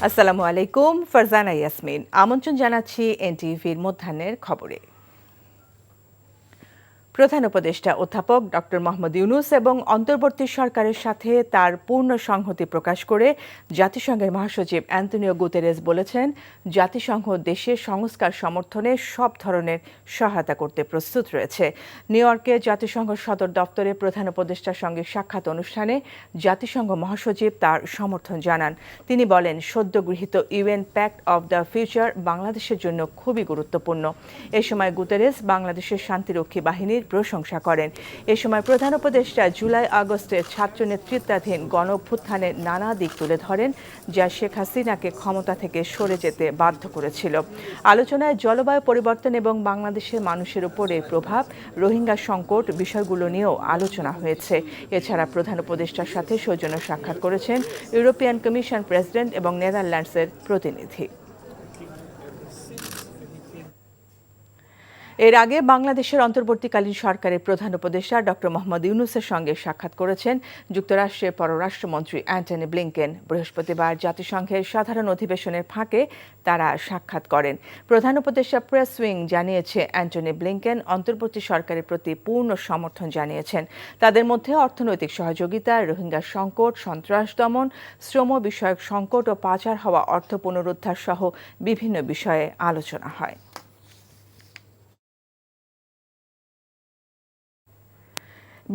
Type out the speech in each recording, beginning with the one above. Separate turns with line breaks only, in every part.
আসসালামু আলাইকুম, ফারজানা ইয়াসমিন আমন্ত্রণ জানাচ্ছি এনটিভির মধ্যাহ্নের খবরে। প্রধান উপদেষ্টা অধ্যাপক ডক্টর মোহাম্মদ ইউনূস এবং অন্তর্বর্তী সরকারের সাথে তার পূর্ণ সংহতি প্রকাশ করে জাতিসংঘের মহাসচিব অ্যান্তোনিও গুতেরেস বলেছেন, জাতিসংঘ দেশের সংস্কার সমর্থনে সব ধরনের সহায়তা করতে প্রস্তুত রয়েছে। নিউ ইয়র্কে জাতিসংঘ সদর দপ্তরে প্রধান উপদেষ্টার সঙ্গে সাক্ষাৎ অনুষ্ঠানে জাতিসংঘ মহাসচিব তার সমর্থন জানান। তিনি বলেন, সদ্য গৃহীত UN pact of the future বাংলাদেশের জন্য খুবই গুরুত্বপূর্ণ। এ সময় গুতেরেস বাংলাদেশের শান্তিরক্ষী বাহিনীর প্রশংসা করেন। এ সময় প্রধান উপদেষ্টা জুলাই আগস্টে ছাত্র নেতৃত্বাধীন গণ অভ্যুত্থানের নানা দিক তুলে ধরেন, যা শেখ হাসিনাকে ক্ষমতা থেকে সরে যেতে বাধ্য করেছিল। আলোচনায় জলবায়ু পরিবর্তন এবং বাংলাদেশের মানুষের উপরে প্রভাব, রোহিঙ্গা সংকট বিষয়গুলো নিয়েও আলোচনা হয়েছে। এছাড়া প্রধান উপদেষ্টার সাথে সৌজন্য সাক্ষাৎ করেছেন ইউরোপিয়ান কমিশন প্রেসিডেন্ট এবং নেদারল্যান্ডসের প্রতিনিধি। এর আগে বাংলাদেশের অন্তর্বর্তীকালীন সরকারের প্রধান উপদেষ্টা ডক্টর মোহাম্মদ ইউনূসের সঙ্গে সাক্ষাৎ করেছেন যুক্তরাষ্ট্রের পররাষ্ট্রমন্ত্রী অ্যান্টনি ব্লিংকেন। বৃহস্পতিবার জাতিসংঘের সাধারণ অধিবেশনের ফাঁকে তারা সাক্ষাৎ করেন। প্রধান উপদেষ্টা প্রেস উইং জানিয়েছে, অ্যান্টনি ব্লিংকেন অন্তর্বর্তী সরকারের প্রতি পূর্ণ সমর্থন জানিয়েছেন। তাদের মধ্যে অর্থনৈতিক সহযোগিতা, রোহিঙ্গা সংকট, সন্ত্রাস দমন, শ্রম বিষয়ক সংকট ও পাচার হওয়া অর্থ পুনরুদ্ধার সহ বিভিন্ন বিষয়ে আলোচনা হয়।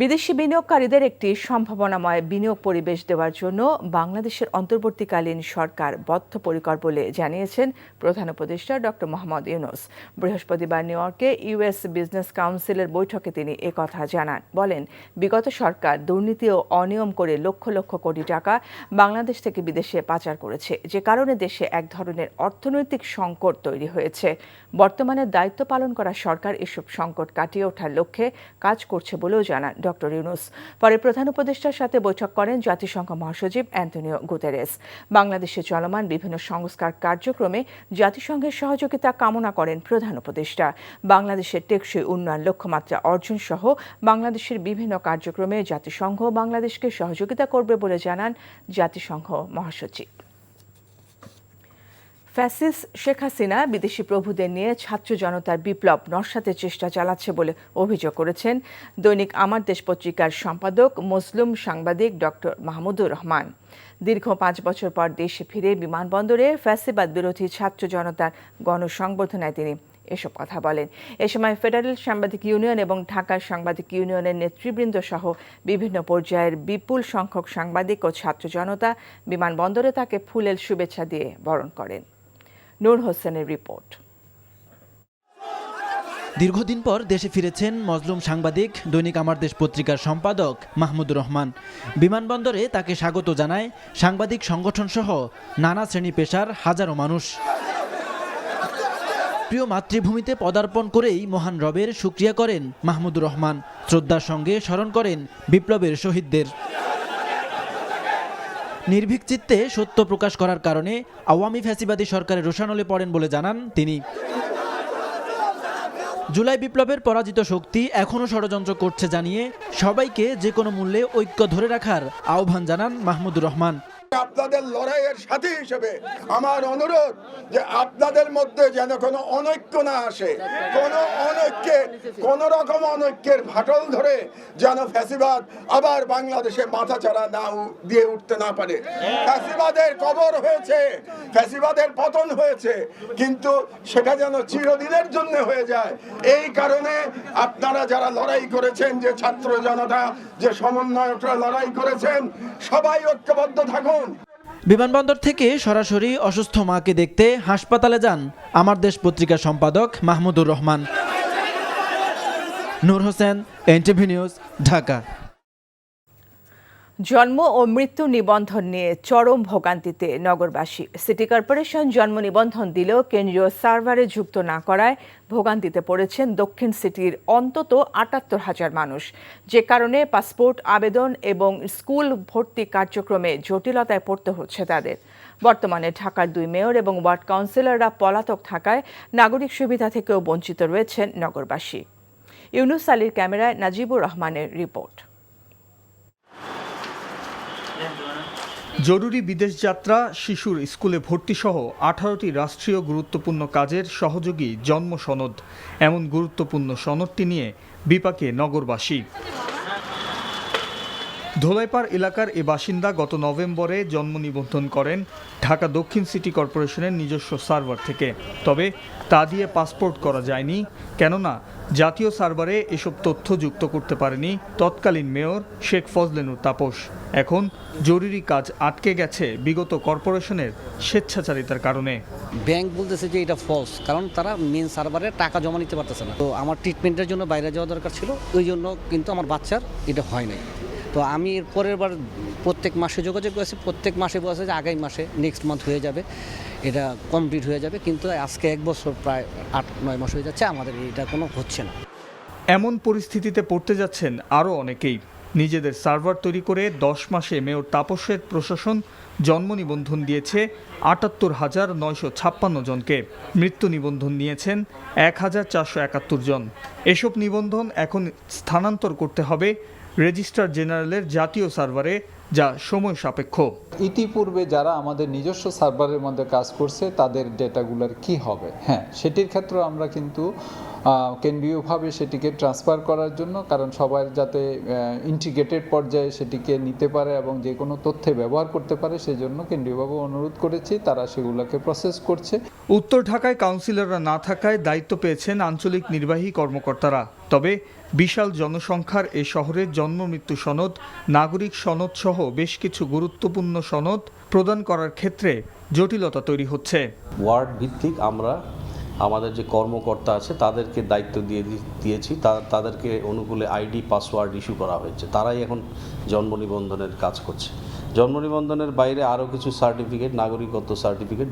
বিদেশি বিনিয়োগকারীদের একটি সম্ভাবনাময় বিনিয়োগ পরিবেশ দেওয়ার জন্য বাংলাদেশের অন্তর্বর্তীকালীন সরকার বদ্ধপরিকর বলে জানিয়েছেন প্রধান উপদেষ্টা ডক্টর মোহাম্মদ ইউনূস। বৃহস্পতিবার নিউ ইয়র্কে ইউএস বিজনেস কাউন্সিলের বৈঠকে তিনি একথা জানান। বলেন, বিগত সরকার দুর্নীতি ও অনিয়ম করে লক্ষ লক্ষ কোটি টাকা বাংলাদেশ থেকে বিদেশে পাচার করেছে, যে কারণে দেশে এক ধরনের অর্থনৈতিক সংকট তৈরি হয়েছে। বর্তমানে দায়িত্ব পালন করা সরকার এসব সংকট কাটিয়ে ওঠার লক্ষ্যে কাজ করছে বলেও জানান ডক্টর ইউনূস। পরে প্রধান উপদেষ্টার সাথে বৈঠক করেন জাতিসংঘ মহাসচিব অ্যান্তোনিও গুতেরেস। বাংলাদেশে চলমান বিভিন্ন সংস্কার কার্যক্রমে জাতিসংঘের সহযোগিতা কামনা করেন প্রধান উপদেষ্টা। বাংলাদেশের টেকসই উন্নয়ন লক্ষ্যমাত্রা অর্জন সহ বাংলাদেশের বিভিন্ন কার্যক্রমে জাতিসংঘ বাংলাদেশকে সহযোগিতা করবে বলে জানান জাতিসংঘ মহাসচিব। ফ্যাসিস্ট শেখ হাসিনা বিদেশি প্রভুদের নিয়ে ছাত্র জনতার বিপ্লব নস্যাতের চেষ্টা চালাচ্ছে বলে অভিযোগ করেছেন দৈনিক আমার দেশ পত্রিকার সম্পাদক মজলুম সাংবাদিক ডক্টর মাহমুদুর রহমান। দীর্ঘ 5 বছর পর দেশে ফিরে বিমানবন্দরে ফ্যাসিবাদ বিরোধী ছাত্র জনতার গণসংবর্ধনায় তিনি এসব কথা বলেন। এ সময় ফেডারেল সাংবাদিক ইউনিয়ন এবং ঢাকার সাংবাদিক ইউনিয়নের নেতৃবৃন্দ সহ বিভিন্ন পর্যায়ের বিপুল সংখ্যক সাংবাদিক ও ছাত্র জনতা বিমানবন্দরে তাকে ফুলেল শুভেচ্ছা দিয়ে বরণ করেন। নূর হোসেনের রিপোর্ট।
দীর্ঘদিন পর দেশে ফিরেছেন মজলুম সাংবাদিক দৈনিক আমার দেশ পত্রিকার সম্পাদক মাহমুদুর রহমান। বিমানবন্দরে তাকে স্বাগত জানায় সাংবাদিক সংগঠন সহ নানা শ্রেণী পেশার হাজারো মানুষ। প্রিয় মাতৃভূমিতে পদার্পণ করেই মহান রবের শুকরিয়া করেন মাহমুদুর রহমান। শ্রদ্ধার সঙ্গে স্মরণ করেন বিপ্লবের শহীদদের। নির্ভীক চিত্তে সত্য প্রকাশ করার কারণে আওয়ামী ফ্যাসিবাদী সরকারের রোষানলে পড়েন বলে জানান তিনি। জুলাই বিপ্লবের পরাজিত শক্তি এখনও ষড়যন্ত্র করছে জানিয়ে সবাইকে যে কোনো মূল্যে ঐক্য ধরে রাখার আহ্বান জানান মাহমুদুর রহমান।
আপনাদের লড়াইয়ের সাথী হিসেবে আমার অনুরোধ যে আপনাদের মধ্যে যেন কোনো অনৈক্য না আসে, কোন রকম অনৈক্যের ফাটল ধরে যেন ফ্যাসিবাদ আবার বাংলাদেশে মাথাচাড়া না দিয়ে উঠতে না পারে। ফ্যাসিবাদের কবর হয়েছে, ফ্যাসিবাদের পতন হয়েছে, কিন্তু সেটা যেন চিরদিনের জন্য হয়ে যায়। এই কারণে আপনারা যারা লড়াই করেছেন, যে ছাত্র জনতা, যে সমন্বয়করা লড়াই করেছেন, সবাই ঐক্যবদ্ধ থাকুন।
বিমানবন্দর থেকে সরাসরি অসুস্থ মাকে দেখতে হাসপাতালে যান আমার দেশ পত্রিকার সম্পাদক মাহমুদুর রহমান। নূর হোসেন, এনটিভি নিউজ, ঢাকা।
জন্ম ও মৃত্যু নিবন্ধন নিয়ে চরম ভোগান্তিতে নগরবাসী। সিটি কর্পোরেশন জন্ম নিবন্ধন দিলেও কেন্দ্রীয় সার্ভারে যুক্ত না করায় ভোগান্তিতে পড়েছেন দক্ষিণ সিটির অন্তত ৭৮,০০০ মানুষ, যে কারণে পাসপোর্ট আবেদন এবং স্কুল ভর্তি কার্যক্রমে জটিলতায় পড়তে হচ্ছে তাদের। বর্তমানে ঢাকার 2 মেয়র এবং ওয়ার্ড কাউন্সিলররা পলাতক থাকায় নাগরিক সুবিধা থেকেও বঞ্চিত রয়েছেন নগরবাসী। ইউনুস আলীর ক্যামেরায় নাজিবুর রহমানের রিপোর্ট।
জরুরি বিদেশ যাত্রা, শিশুর স্কুলে ভর্তি সহ 18টি রাষ্ট্রীয় গুরুত্বপূর্ণ কাজের সহযোগী জন্ম সনদ। এমন গুরুত্বপূর্ণ সনদটি নিয়ে বিপাকে নগরবাসী। ধোলাইপাড় এলাকার এ বাসিন্দা গত নভেম্বরে জন্ম নিবন্ধন করেন ঢাকা দক্ষিণ সিটি কর্পোরেশনের নিজস্ব সার্ভার থেকে। তবে তা দিয়ে পাসপোর্ট করা যায়নি, কেননা জাতীয় সার্ভারে এসব তথ্য যুক্ত করতে পারেনি তৎকালীন মেয়র শেখ ফজলে নূর তাপস। এখন জরুরি কাজ আটকে গেছে বিগত কর্পোরেশনের স্বেচ্ছাচারিতার কারণে।
ব্যাংক বলতেছে যে এটা ফলস, কারণ তারা মেন সার্ভারে টাকা জমা নিতে পারতেছে না। তো আমার ট্রিটমেন্টের জন্য বাইরে যাওয়া দরকার ছিল, ওই জন্য কিন্তু আমার বাচ্চার এটা হয় নাই। তো আমি এর পরের বার প্রত্যেক মাসে যোগাযোগ করেছি, প্রত্যেক মাসে বলেছে যে আগামী মাসে নেক্সট মান্থ হয়ে যাবে, এটা কমপ্লিট হয়ে যাবে। কিন্তু আজকে 1 বছর প্রায় 8-9 মাস হয়ে যাচ্ছে, আমাদের এটা কোনো হচ্ছে না।
এমন পরিস্থিতিতে পড়তে যাচ্ছেন আরও অনেকেই। নিজেদের সার্ভার তৈরি করে 10 মাসে মেয়র তাপসের প্রশাসন জন্ম নিবন্ধন দিয়েছে 78,956 জনকে। মৃত্যু নিবন্ধন নিয়েছেন 1,471 জন। এসব নিবন্ধন এখন স্থানান্তর করতে হবে রেজিস্ট্রার জেনারেলের জাতীয় সার্ভারে, যা সময় সাপেক্ষ।
ইতিপূর্বে যারা আমাদের নিজস্ব সার্ভারের মধ্যে কাজ করছে তাদের ডেটাগুলোর কি হবে? হ্যাঁ, সেটির ক্ষেত্রে আমরা কিন্তু কেন্দ্রীয়ভাবে সেটিকে ট্রান্সফার করার জন্য, কারণ সবাই যাতে ইন্টিগ্রেটেড পর্যায়ে সেটিকে নিতে পারে এবং যে কোনো তথ্যে ব্যবহার করতে পারে, সেজন্য কেন্দ্রীয়ভাবে অনুরোধ করেছি, তারা সেগুলোকে প্রসেস করছে।
উত্তর ঢাকায় কাউন্সিলররা না থাকায় দায়িত্ব পেয়েছেন আঞ্চলিক নির্বাহী কর্মকর্তারা। তবে বিশাল জনসংখ্যার এ শহরের জন্ম মৃত্যু সনদ, নাগরিক সনদ সহ বেশ কিছু গুরুত্বপূর্ণ সনদ প্রদান করার ক্ষেত্রে জটিলতা তৈরি হচ্ছে।
ওয়ার্ড ভিত্তিক আমরা আমাদের যে কর্মকর্তা আছে তাদেরকে দায়িত্ব দিয়েছি, তাদেরকে অনুকূলে আইডি পাসওয়ার্ড ইস্যু করা হয়েছে। তারাই এখন জন্ম নিবন্ধনের কাজ করছে। জন্ম নিবন্ধনের বাইরে আরও কিছু সার্টিফিকেট, নাগরিকত্ব সার্টিফিকেট,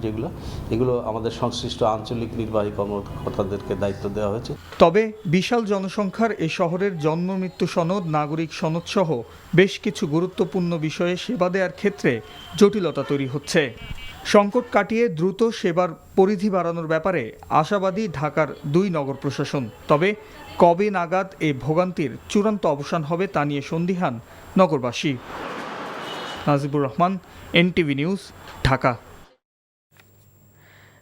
এগুলো আমাদের সংশ্লিষ্ট আঞ্চলিক নির্বাহী কর্মকর্তাদেরকে দায়িত্ব দেওয়া হয়েছে।
তবে বিশাল জনসংখ্যার এ শহরের জন্ম মৃত্যু সনদ, নাগরিক সনদ সহ বেশ কিছু গুরুত্বপূর্ণ বিষয়ে সেবা দেওয়ার ক্ষেত্রে জটিলতা তৈরি হচ্ছে। সংকট কাটিয়ে দ্রুত সেবার পরিধি বাড়ানোর ব্যাপারে আশাবাদী ঢাকার 2 নগর প্রশাসন। তবে কবে নাগাদ এ ভোগান্তির চূড়ান্ত অবসান হবে তা নিয়ে সন্দিহান নগরবাসী। Najibur Rahman, NTV news, Dhaka.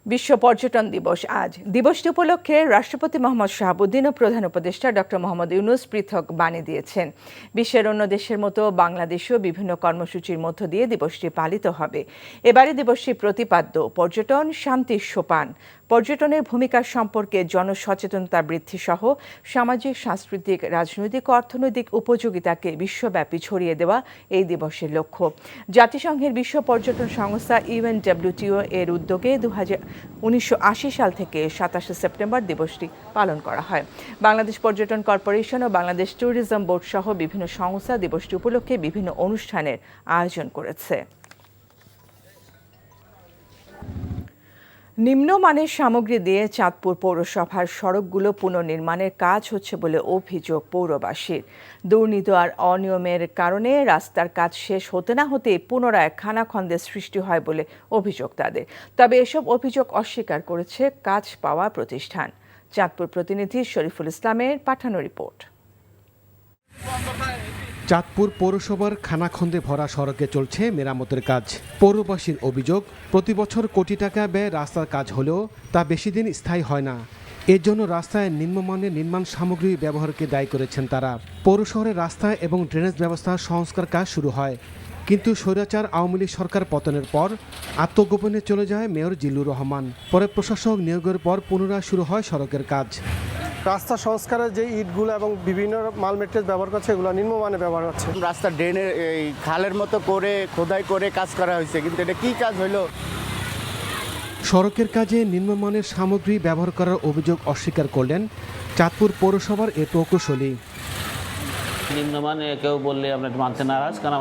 বিশ্ব পর্যটন দিবস আজ। দিবসটি উপলক্ষে রাষ্ট্রপতি মোহাম্মদ শাহাবুদ্দিন ও প্রধান উপদেষ্টা ডক্টর মোহাম্মদ ইউনূস পৃথক বাণী দিয়েছেন। বিশ্বের অন্য দেশের মতো বাংলাদেশেও বিভিন্ন কর্মসূচির মধ্য দিয়ে দিবসটি পালিত হবে। এবারে দিবসটির প্রতিপাদ্য পর্যটন শান্তির সোপান। পর্যটনের ভূমিকা সম্পর্কে জনসচেতনতা বৃদ্ধি সহ সামাজিক, সাংস্কৃতিক, রাজনৈতিক ও অর্থনৈতিক উপযোগিতাকে বিশ্বব্যাপী ছড়িয়ে দেওয়া এই দিবসের লক্ষ্য। জাতিসংঘের বিশ্ব পর্যটন সংস্থা UNWTO এর উদ্যোগে 1980 সাল থেকে 27 সেপ্টেম্বর দিবসটি পালন করা হয়। বাংলাদেশ পর্যটন কর্পোরেশন ও বাংলাদেশ ট্যুরিজম বোর্ড সহ বিভিন্ন সংস্থা দিবসটি উপলক্ষে বিভিন্ন অনুষ্ঠানের আয়োজন করেছে। নিম্নমানের সামগ্রী দিয়ে চাঁদপুর পৌরসভার সড়কগুলো পুনর্নির্মাণের কাজ হচ্ছে বলে অভিযোগ পৌরবাসীর। দুর্নীতি আর অনিয়মের কারণে রাস্তার কাজ শেষ হতে না হতে পুনরায় খানাখন্দের সৃষ্টি হয় বলে অভিযোগ তাদের। তবে এসব অভিযোগ অস্বীকার করেছে কাজ পাওয়া প্রতিষ্ঠান। চাঁদপুর প্রতিনিধি শরীফুল ইসলামের পাঠানো রিপোর্ট।
চাঁদপুর পৌরসভার খানাখন্দে ভরা সড়কে চলছে মেরামতের কাজ। পৌরবাসীর অভিযোগ, প্রতি বছর কোটি টাকা ব্যয়ে রাস্তার কাজ হলেও তা বেশি দিন স্থায়ী হয় না। এর জন্য রাস্তায় নিম্নমানের নির্মাণ সামগ্রী ব্যবহারকে দায়ী করেছেন তারা। পৌর শহরের রাস্তায় এবং ড্রেনেজ ব্যবস্থার সংস্কার কাজ শুরু হয়, কিন্তু স্বৈরাচার আওয়ামী লীগ সরকার পতনের পর আত্মগোপনে চলে যায় মেয়র জিল্লুর রহমান। পরে প্রশাসক নিয়োগের পর পুনরায় শুরু হয় সড়কের কাজ।
রাস্তা সংস্কারের যে ইটগুলো এবং বিভিন্ন মাল মেটেরিয়াল ব্যবহার করছে, এগুলো নিম্নমানে ব্যবহার হচ্ছে।
রাস্তা ড্রেনের এই খালের মতো করে খোদাই করে কাজ করা হয়েছে, কিন্তু এটা কি কাজ হলো?
সড়কের কাজে নিম্নমানের সামগ্রী ব্যবহার করার অভিযোগ অস্বীকার করলেন চাঁদপুর পৌরসভার এ প্রকৌশলী।
নিম্নমান কেউ বললে আমরা মানতে নারাজ, কারণ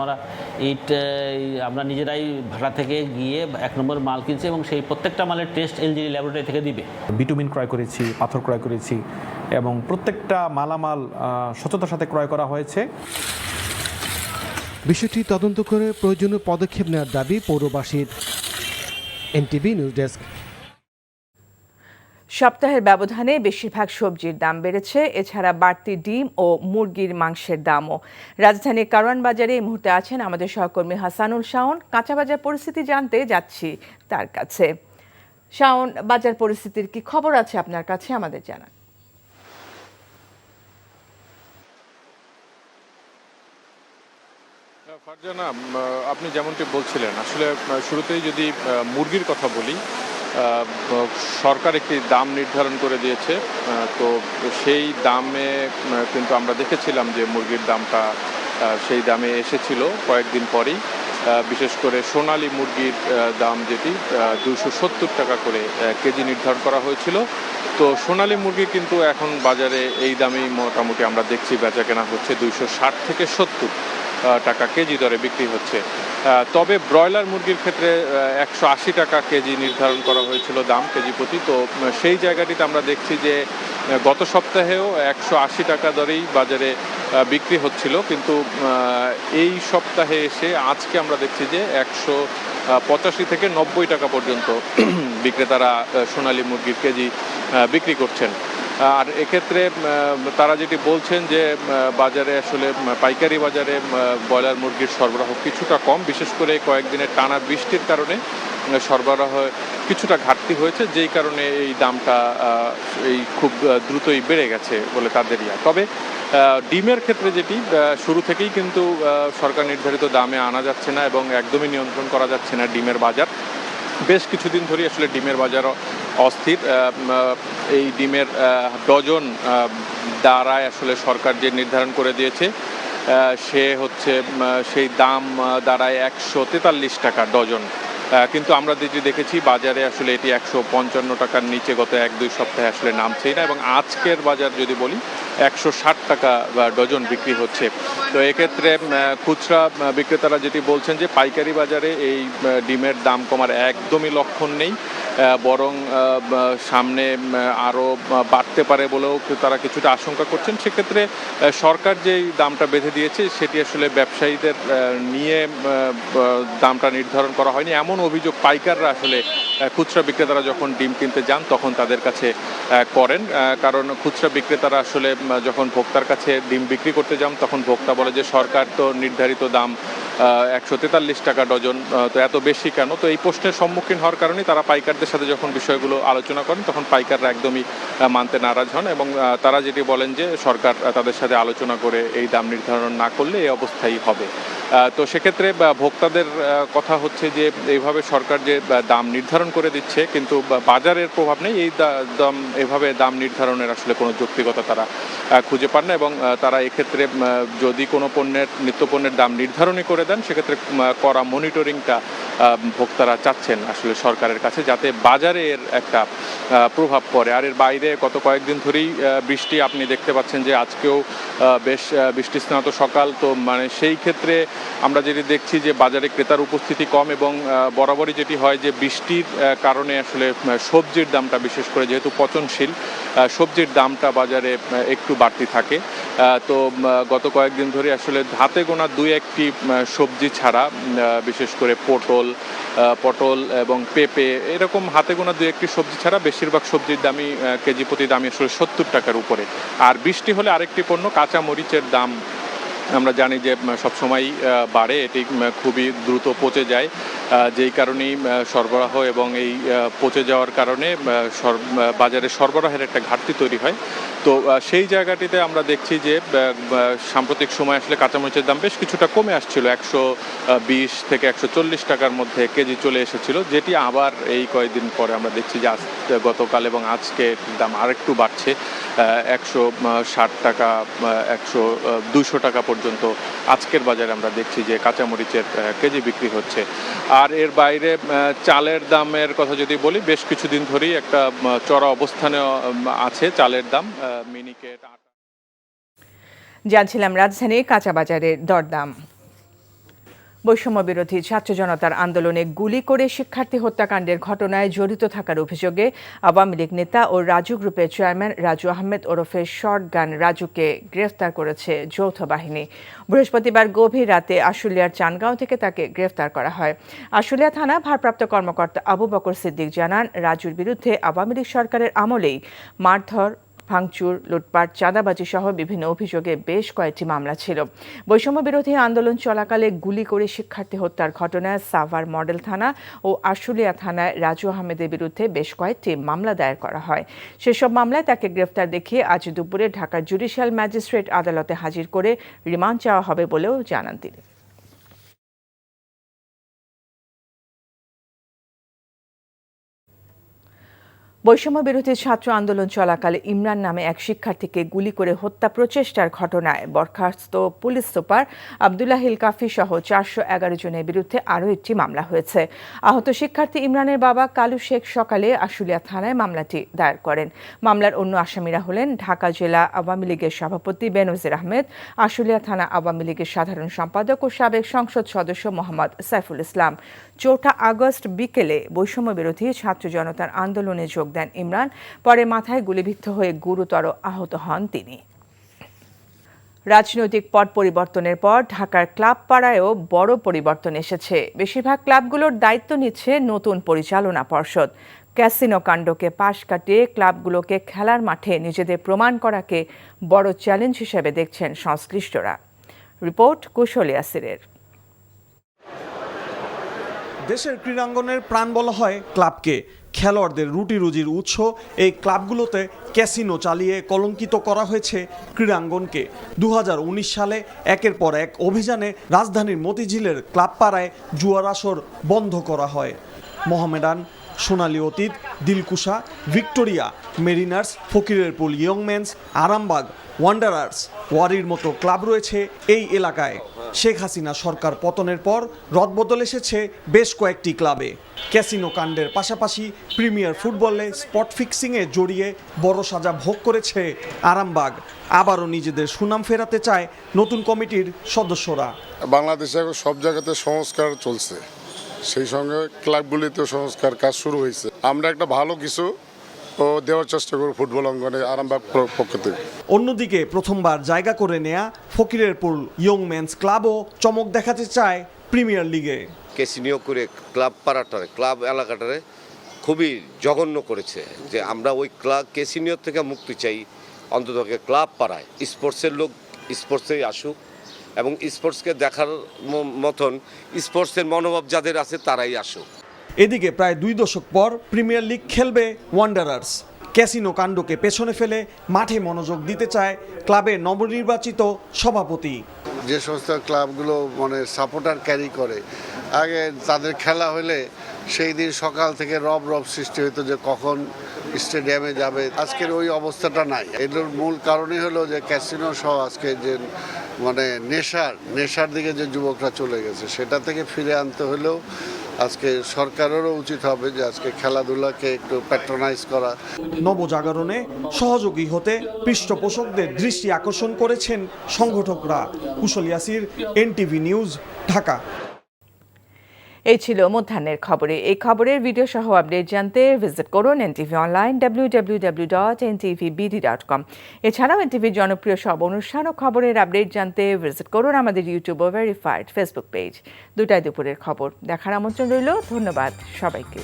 আমরা নিজেরাই ভাড়া থেকে গিয়ে 1 নম্বর মাল কিনছি এবং সেই প্রত্যেকটা মালের টেস্ট এলজিডি ল্যাবরেটরি থেকে দিবে।
বিটুমিন ক্রয় করেছি, পাথর ক্রয় করেছি এবং প্রত্যেকটা মালামাল সততার সাথে ক্রয় করা হয়েছে।
বিষয়টি তদন্ত করে প্রয়োজনীয় পদক্ষেপ নেওয়ার দাবি পৌরবাসীর। NTV news desk.
সপ্তাহের ব্যবধানে বেশিরভাগ সবজির দাম বেড়েছে, এছাড়া বাড়তি ডিম ও মুরগির মাংসের দামও। রাজধানীর কারওয়ান বাজারে এই মুহূর্তে আছেন আমাদের সহকর্মী হাসানুল শাওন। কাঁচা বাজার পরিস্থিতি জানতে যাচ্ছি তার কাছে। শাওন, বাজার পরিস্থিতির কি খবর আছে আপনার কাছে, আমাদের জানান।
ফারজানা, আপনি যেমনটি বলছিলেন, আসলে শুরুতেই যদি মুরগির কথা বলি, সরকার একটি দাম নির্ধারণ করে দিয়েছে। তো সেই দামে কিন্তু আমরা দেখেছিলাম যে মুরগির দামটা সেই দামে এসেছিল কয়েকদিন পরেই। বিশেষ করে সোনালী মুরগির দাম যেটি 270 টাকা করে কেজি নির্ধারণ করা হয়েছিল। তো সোনালী মুরগি কিন্তু এখন বাজারে এই দামেই মোটামুটি আমরা দেখছি বেচা কেনা হচ্ছে 260 থেকে 70 টাকা কেজি দরে বিক্রি হচ্ছে। তবে ব্রয়লার মুরগির ক্ষেত্রে 180 টাকা কেজি নির্ধারণ করা হয়েছিল দাম কেজি প্রতি। তো সেই জায়গাটিতে আমরা দেখছি যে গত সপ্তাহেও 180 টাকা দরেই বাজারে বিক্রি হচ্ছিল, কিন্তু এই সপ্তাহে এসে আজকে আমরা দেখছি যে 185 থেকে 90 টাকা পর্যন্ত বিক্রেতারা সোনালী মুরগির কেজি বিক্রি করছেন। আর এক্ষেত্রে তারা যেটি বলছেন যে বাজারে আসলে পাইকারি বাজারে ব্রয়লার মুরগির সরবরাহ কিছুটা কম, বিশেষ করে কয়েকদিনের টানা বৃষ্টির কারণে সরবরাহ কিছুটা ঘাটতি হয়েছে, যেই কারণে এই দামটা এই খুব দ্রুতই বেড়ে গেছে বলে তাদের তবে ডিমের ক্ষেত্রে যেটি শুরু থেকেই কিন্তু সরকার নির্ধারিত দামে আনা যাচ্ছে না এবং একদমই নিয়ন্ত্রণ করা যাচ্ছে না ডিমের বাজার। বেশ কিছুদিন ধরেই আসলে ডিমের বাজার অস্থির। এই ডিমের ডজন দ্বারায় আসলে সরকার যে নির্ধারণ করে দিয়েছে সে হচ্ছে সেই দাম দাঁড়ায় 143 টাকা ডজন, কিন্তু আমরা যেটি দেখেছি বাজারে আসলে এটি 155 টাকার নিচে গত 1-2 সপ্তাহে আসলে নামছেই না, এবং আজকের বাজার যদি বলি 160 টাকা ডজন বিক্রি হচ্ছে। তো এক্ষেত্রে খুচরা বিক্রেতারা যেটি বলছেন যে পাইকারি বাজারে এই ডিমের দাম কমার একদমই লক্ষণ নেই, বরং সামনে আরও বাড়তে পারে বলেও তারা কিছুটা আশঙ্কা করছেন। সেক্ষেত্রে সরকার যেই দামটা বেঁধে দিয়েছে সেটি আসলে ব্যবসায়ীদের নিয়ে দামটা নির্ধারণ করা হয়নি, এমন অভিযোগ পাইকাররা আসলে খুচরা বিক্রেতারা যখন ডিম কিনতে যান তখন তাদের কাছে করেন। কারণ খুচরা বিক্রেতারা আসলে যখন ভোক্তার কাছে ডিম বিক্রি করতে যান তখন ভোক্তা বলে যে সরকার তো নির্ধারিত দাম 143 টাকা ডজন, তো এত বেশি কেন? তো এই প্রশ্নের সম্মুখীন হওয়ার কারণে তারা পাইকারদের সাথে যখন বিষয়গুলো আলোচনা করেন তখন পাইকাররা একদমই মানতে নারাজ হন, এবং তারা যেটি বলেন যে সরকার তাদের সাথে আলোচনা করে এই দাম নির্ধারণ না করলে এই অবস্থাই হবে। তো সেক্ষেত্রে ভোক্তাদের কথা হচ্ছে যে এইভাবে সরকার যে দাম নির্ধারণ করে দিচ্ছে কিন্তু বাজারের প্রভাব নেই, এই দাম এভাবে দাম নির্ধারণের আসলে কোনো যৌক্তিকতা তারা খুঁজে পান না, এবং তারা এক্ষেত্রে যদি কোনো নিত্যপণ্যের দাম নির্ধারণই করে দেন সেক্ষেত্রে করা মনিটরিংটা ভোক্তারা চাচ্ছেন আসলে সরকারের কাছে, যাতে বাজারে এর একটা প্রভাব পড়ে। আর এর বাইরে গত কয়েকদিন ধরেই বৃষ্টি আপনি দেখতে পাচ্ছেন যে আজকেও বেশ বৃষ্টিস্নাত সকাল। তো মানে সেই ক্ষেত্রে আমরা যেটি দেখছি যে বাজারে ক্রেতার উপস্থিতি কম, এবং বরাবরই যেটি হয় যে বৃষ্টির কারণে আসলে সবজির দামটা, বিশেষ করে যেহেতু পচনশীল সবজির দামটা বাজারে একটু বাড়তি থাকে। তো গত কয়েকদিন ধরে আসলে হাতে গোনা 2-1টি সবজি ছাড়া, বিশেষ করে পটল এবং পেঁপে, এরকম হাতে গোনা 2-1টি সবজি ছাড়া বেশিরভাগ সবজির দামই কেজি প্রতি দামই আসলে 70 টাকার উপরে। আর বৃষ্টি হলে আরেকটি পণ্য কাঁচা মরিচের দাম আমরা জানি যে সবসময়ই বাড়ে, এটি খুবই দ্রুত পচে যায়, যেই কারণেই সরবরাহ এবং এই পচে যাওয়ার কারণে বাজারে সরবরাহের একটা ঘাটতি তৈরি হয়। তো সেই জায়গাটিতে আমরা দেখছি যে সাম্প্রতিক সময় আসলে কাঁচামরিচের দাম বেশ কিছুটা কমে আসছিল, 120 থেকে 140 টাকার মধ্যে কেজি চলে এসেছিল, যেটি আবার এই কয়েকদিন পরে আমরা দেখছি যে গতকাল এবং আজকে দাম আরেকটু বাড়ছে, 160 টাকা 200 টাকা পর্যন্ত আজকের বাজারে আমরা দেখছি যে কাঁচামরিচের কেজি বিক্রি হচ্ছে। আর এর বাইরে চালের দামের কথা যদি বলি, বেশ কিছুদিন ধরেই একটা চড়া অবস্থানে আছে চালের দাম। মিনিকেট
জানছিলাম রাজধানীর কাঁচা বাজারের দরদাম। বৈষম্য বিরোধী ছাত্র জনতার আন্দোলনে গুলি করে শিক্ষার্থী হত্যাকাণ্ডের ঘটনায় জড়িত থাকার অভিযোগে আওয়ামী লীগ নেতা ও রাজু গ্রুপের চেয়ারম্যান রাজু আহমেদ ওরফে শর্টগান রাজুকে গ্রেফতার করেছে যৌথ বাহিনী। বৃহস্পতিবার গভীর রাতে আশুলিয়ার চানগাঁও থেকে তাকে গ্রেফতার করা হয়। আশুলিয়া থানা ভারপ্রাপ্ত কর্মকর্তা আবু বকর সিদ্দিক জানান, রাজুর বিরুদ্ধে আওয়ামী লীগ সরকারের আমলেই মারধর, ভাঙচুর, লুটপাট, চাঁদাবাজি সহ বিভিন্ন অভিযোগে বেশ কয়েকটি মামলা ছিল। বৈষম্য বিরোধী আন্দোলন চলাকালে গুলি করে শিক্ষার্থী হত্যার ঘটনায় সাভার মডেল থানা ও আশুলিয়া থানায় রাজু আহমেদের বিরুদ্ধে বেশ কয়েকটি মামলা দায়ের করা হয়। সেসব মামলায় তাকে গ্রেফতার দেখিয়ে আজ দুপুরে ঢাকার জুডিশিয়াল ম্যাজিস্ট্রেট আদালতে হাজির করে রিমান্ড চাওয়া হবে বলেও জানান তিনি। বৈষম্য বিরোধী ছাত্র আন্দোলন চলাকালে ইমরান নামে এক শিক্ষার্থীকে গুলি করে হত্যা প্রচেষ্টার ঘটনায় বরখাস্ত পুলিশ সুপার আবদুল্লাহ হিল কাফি সহ 411 জনের বিরুদ্ধে আরও একটি মামলা হয়েছে। আহত শিক্ষার্থী ইমরানের বাবা কালু শেখ সকালে আশুলিয়া থানায় মামলাটি দায়ের করেন। মামলার অন্য আসামিরা হলেন ঢাকা জেলা আওয়ামী লীগের সভাপতি বেনজির আহমেদ, আশুলিয়া থানা আওয়ামী লীগের সাধারণ সম্পাদক ও সাবেক সংসদ সদস্য মোহাম্মদ সাইফুল ইসলাম। 4 আগস্ট বিকেলে বৈষম্য বিরোধী ছাত্র জনতার আন্দোলনে যোগ দেন ইমরান। পরে মাথায় গুলিবিদ্ধ হয়ে গুরুতর আহত হন তিনি। রাজনৈতিক পট পরিবর্তনের পর ঢাকার ক্লাব পাড়ায়ও বড় পরিবর্তন এসেছে। বেশিরভাগ ক্লাবগুলোর দায়িত্ব নিচ্ছে নতুন পরিচালনা পর্ষদ। ক্যাসিনো কাণ্ডকে পাশ কাটিয়ে ক্লাবগুলোকে খেলার মাঠে নিজেদের প্রমাণ করাকে বড় চ্যালেঞ্জ হিসেবে দেখছেন সংশ্লিষ্টরা। রিপোর্ট কুশল ইয়াসিরের।
দেশের ক্রীড়াঙ্গনের প্রাণ বলা হয় ক্লাবকে। খেলোয়াড়দের রুটি রুজির উৎস এই ক্লাবগুলোতে ক্যাসিনো চালিয়ে কলঙ্কিত করা হয়েছে ক্রীড়াঙ্গনকে। 2019 সালে একের পর এক অভিযানে রাজধানীর মতিঝিলের ক্লাব পাড়ায় জুয়ার আসর বন্ধ করা হয়। Mohammedan, Sonali Atit, Dilkusha, Victoria, Mariners, Fakirerpul young men's, Arambagh, Wanderers, ওয়ারির মতো ক্লাব রয়েছে এই এলাকায়। শেখ হাসিনা সরকার পতনের পর রদবদল এসেছে বেশ কয়েকটি ক্লাবে। ক্যাসিনো কাণ্ডের পাশাপাশি প্রিমিয়ার ফুটবলে স্পট ফিক্সিংয়ে জড়িয়ে বড় সাজা ভোগ করেছে আরামবাগ। আবারও নিজেদের সুনাম ফেরাতে চায় নতুন কমিটির সদস্যরা।
বাংলাদেশে সব জায়গাতে সংস্কার চলছে, সেই সঙ্গে ক্লাবগুলিতেও সংস্কার কাজ শুরু হয়েছে। আমরা একটা ভালো কিছু দেওয়ার চেষ্টা করব ফুটবল অঙ্গনে আরামবাগ পক্ষ থেকে।
অন্যদিকে প্রথমবার জায়গা করে নেয়া ফকিরেরপুল ইয়ংম্যানস ক্লাবও চমক দেখাতে চায় প্রিমিয়ার লিগে।
ক্যাসিনো করে ক্লাব পাড়াটারে, ক্লাব এলাকাটারে খুবই জঘন্য করেছে। যে আমরা ওই ক্লাব ক্যাসিনো থেকে মুক্তি চাই, অন্তত ক্লাব পাড়ায় স্পোর্টসের লোক স্পোর্টসেই আসুক এবং স্পোর্টসকে দেখার মতন স্পোর্টসের মনোভাব যাদের আছে তারাই আসুক।
এদিকে প্রায় 2 দশক পর প্রিমিয়ার লিগ খেলবে ওয়ান্ডারার্স। ক্যাসিনো কাণ্ডকে পেছনে ফেলে মাঠে মনোযোগ দিতে চায় ক্লাবের নবনির্বাচিত সভাপতি।
যে সমস্ত ক্লাবগুলো সাপোর্টার ক্যারি করে, আগে তাদের খেলা হলে সেই দিন সকাল থেকে রব সৃষ্টি হতো যে কখন স্টেডিয়ামে যাবে। আজকের ওই অবস্থাটা নাই। এগুলোর মূল কারণই হলো যে ক্যাসিনো সহ আজকে যে নেশার দিকে যে যুবকরা চলে গেছে, সেটা থেকে ফিরে আনতে হলেও আজকে সরকারেরও উচিত হবে যে আজকে খেলাধুলাকে একটু প্যাট্রোনাইজ করা।
নবজাগরণে সহযোগী হতে পৃষ্ঠপোষকদের দৃষ্টি আকর্ষণ করেছেন সংগঠকরা। কুশল ইয়াসির, এনটিভি নিউজ, ঢাকা।
এই ছিল মধ্যাহ্নের খবরে। এই খবরের ভিডিও সহ আপডেট জানতে ভিজিট করুন এনটিভি অনলাইন www.ntvbd.com। এছাড়াও এনটিভির জনপ্রিয় সব অনুষ্ঠান ও খবরের আপডেট জানতে ভিজিট করুন আমাদের ইউটিউব ও ভেরিফাইড ফেসবুক পেজ। 2টায় দুপুরের খবর দেখার আমন্ত্রণ রইল। ধন্যবাদ সবাইকে।